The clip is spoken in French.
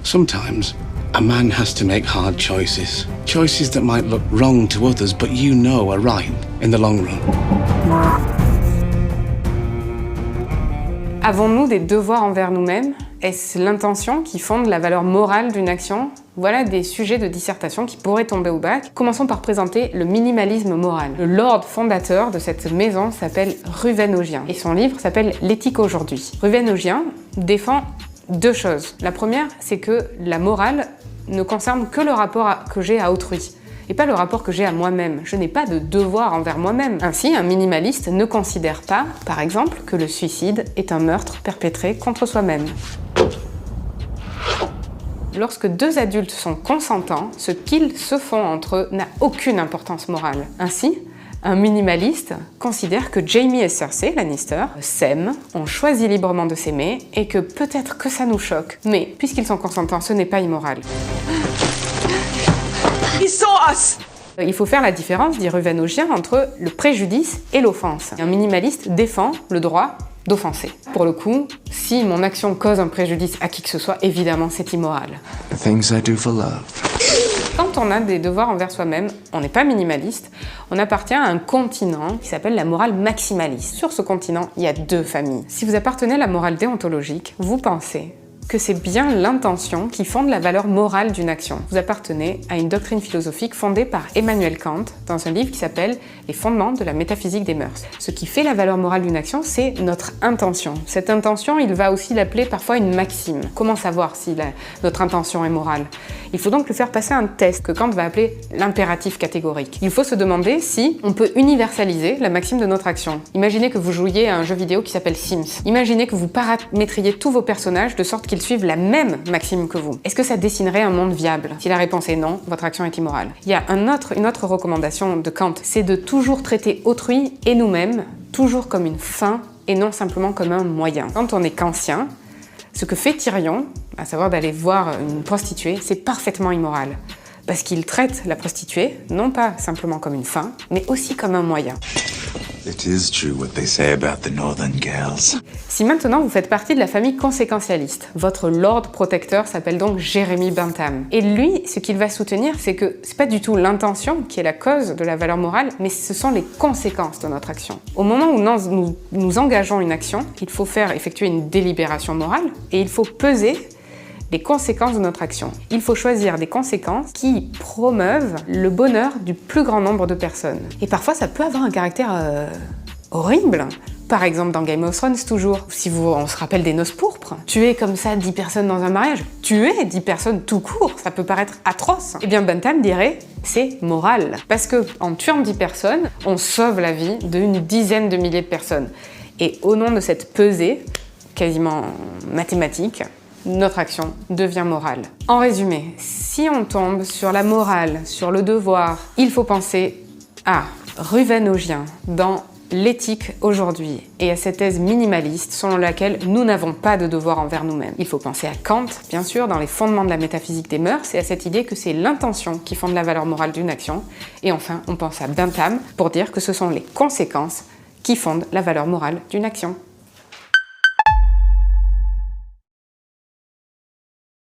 Sometimes, a man has to make hard choices. Choices that might look wrong to others, but you know are right in the long run. Avons-nous des devoirs envers nous-mêmes? Est-ce l'intention qui fonde la valeur morale d'une action? Voilà des sujets de dissertation qui pourraient tomber au bac. Commençons par présenter le minimalisme moral. Le lord fondateur de cette maison s'appelle Ruvén-Augien et son livre s'appelle L'éthique aujourd'hui. Ruvén-Augien défend deux choses. La première, c'est que la morale ne concerne que le rapport que j'ai à autrui et pas le rapport que j'ai à moi-même. Je n'ai pas de devoir envers moi-même. Ainsi, un minimaliste ne considère pas, par exemple, que le suicide est un meurtre perpétré contre soi-même. Lorsque deux adultes sont consentants, ce qu'ils se font entre eux n'a aucune importance morale. Ainsi, un minimaliste considère que Jaime et Cersei Lannister s'aiment, ont choisi librement de s'aimer et que peut-être que ça nous choque. Mais puisqu'ils sont consentants, ce n'est pas immoral. He saw us! Il faut faire la différence, dit Ruvén-Augien, entre le préjudice et l'offense. Un minimaliste défend le droit d'offenser. Pour le coup, si mon action cause un préjudice à qui que ce soit, évidemment c'est immoral. The things I do for love. Quand on a des devoirs envers soi-même, on n'est pas minimaliste, on appartient à un continent qui s'appelle la morale maximaliste. Sur ce continent, il y a deux familles. Si vous appartenez à la morale déontologique, vous pensez que c'est bien l'intention qui fonde la valeur morale d'une action. Vous appartenez à une doctrine philosophique fondée par Emmanuel Kant dans un livre qui s'appelle Les fondements de la métaphysique des mœurs. Ce qui fait la valeur morale d'une action, c'est notre intention. Cette intention, il va aussi l'appeler parfois une maxime. Comment savoir si notre intention est morale? Il faut donc le faire passer un test que Kant va appeler l'impératif catégorique. Il faut se demander si on peut universaliser la maxime de notre action. Imaginez que vous jouiez à un jeu vidéo qui s'appelle Sims. Imaginez que vous paramétriez tous vos personnages de sorte qu'ils suivent la même maxime que vous. Est-ce que ça dessinerait un monde viable? Si la réponse est non, votre action est immorale. Il y a une autre recommandation de Kant, c'est de toujours traiter autrui et nous-mêmes toujours comme une fin et non simplement comme un moyen. Quand on est kantien, ce que fait Tyrion, à savoir d'aller voir une prostituée, c'est parfaitement immoral. Parce qu'il traite la prostituée, non pas simplement comme une fin, mais aussi comme un moyen. It is true what they say about the northern girls. Si maintenant vous faites partie de la famille conséquentialiste, votre lord protecteur s'appelle donc Jeremy Bentham. Et lui, ce qu'il va soutenir, c'est que c'est pas du tout l'intention qui est la cause de la valeur morale, mais ce sont les conséquences de notre action. Au moment où nous engageons une action, il faut effectuer une délibération morale et il faut peser les conséquences de notre action. Il faut choisir des conséquences qui promeuvent le bonheur du plus grand nombre de personnes. Et parfois, ça peut avoir un caractère horrible. Par exemple, dans Game of Thrones, toujours. Si on se rappelle des noces pourpres, tuer comme ça 10 personnes dans un mariage, tuer 10 personnes tout court, ça peut paraître atroce. Eh bien, Bentham dirait, c'est moral. Parce que en tuant 10 personnes, on sauve la vie d'une dizaine de milliers de personnes. Et au nom de cette pesée, quasiment mathématique, notre action devient morale. En résumé, si on tombe sur la morale, sur le devoir, il faut penser à Ruvén-Augien dans L'éthique aujourd'hui et à cette thèse minimaliste selon laquelle nous n'avons pas de devoir envers nous-mêmes. Il faut penser à Kant, bien sûr, dans les fondements de la métaphysique des mœurs et à cette idée que c'est l'intention qui fonde la valeur morale d'une action. Et enfin, on pense à Bentham pour dire que ce sont les conséquences qui fondent la valeur morale d'une action.